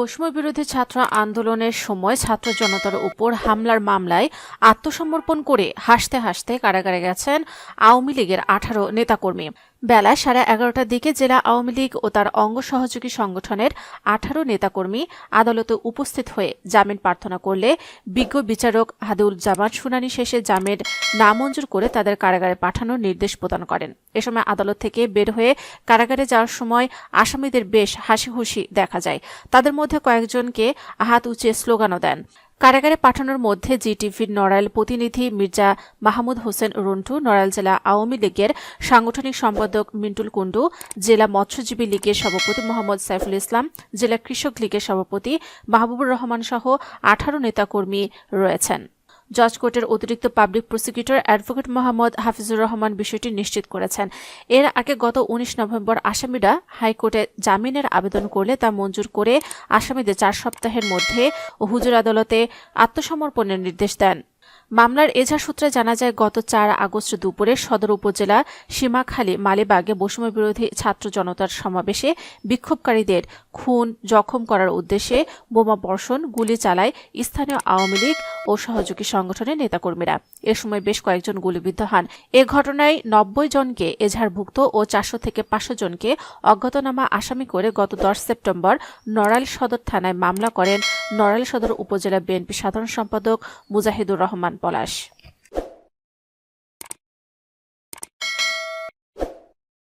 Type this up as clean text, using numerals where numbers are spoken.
বৈষম্য বিরোধী ছাত্র আন্দোলনের সময় ছাত্র জনতার উপর হামলার মামলায় আত্মসমর্পণ করে হাসতে হাসতে কারাগারে গেছেন আওয়ামী লীগের 18 নেতাকর্মী। বেলা 11:30টার দিকে জেলা আওয়ামী লীগ ও তার অঙ্গ সহযোগী সংগঠনের 18 নেতাকর্মী আদালতে উপস্থিত হয়ে জামিন প্রার্থনা করলে বিজ্ঞ বিচারক হাদিউল জামান শুনানি শেষে জামিন নামঞ্জুর করে তাদের কারাগারে পাঠানোর নির্দেশ প্রদান করেন। এ সময় আদালত থেকে বের হয়ে কারাগারে যাওয়ার সময় আসামিদের বেশ হাসিখুশি দেখা যায়। তাদের মধ্যে কয়েকজনকে হাত উঁচিয়ে স্লোগানও দেন। কারাগারে পাঠানোর মধ্যে জিটিভির নড়াইল প্রতিনিধি মির্জা মাহমুদ হোসেন রন্টু, নড়াইল জেলা আওয়ামী লীগের সাংগঠনিক সম্পাদক মিন্টুল কুণ্ডু, জেলা মৎস্যজীবী লীগের সভাপতি মোহাম্মদ সাইফুল ইসলাম, জেলা কৃষক লীগের সভাপতি মাহবুবুর রহমান সহ 18 নেতাকর্মী রয়েছেন। জজ কোর্টের অতিরিক্ত public prosecutor advocate Mohammad Hafizur Rahman বিষয়টি নিশ্চিত করেছেন। এর আগে গত 19 নভেম্বর আসামিরা হাইকোর্টে জামিনের আবেদন করলে তা মঞ্জুর করে আসামিদের 4 সপ্তাহের মধ্যে হুজুর আদালতে আত্মসমর্পণের নির্দেশ দেন। মামলার এজাহার সূত্রে জানা যায়, গত 4 আগস্ট দুপুরে সদর উপজেলা সীমাখালী মালিবাগে বৈষম্য বিরোধী ছাত্র জনতার সমাবেশে বিক্ষোভকারীদের খুন জখম করার উদ্দেশ্যে বোমা বর্ষণ, গুলি চালায় স্থানীয় আওয়ামী লীগ ও সহযোগী সংগঠনের নেতাকর্মীরা। এ সময় বেশ কয়েকজন গুলিবিদ্ধ হন। এ ঘটনায় 90 জনকে এজাহারভুক্ত ও 400 থেকে 500 জনকে অজ্ঞাতনামা আসামি করে গত 10 সেপ্টেম্বর নড়াইল সদর থানায় মামলা করেন নড়াইল সদর উপজেলা বিএনপি সাধারণ সম্পাদক মুজাহিদুর রহমান পলাশ।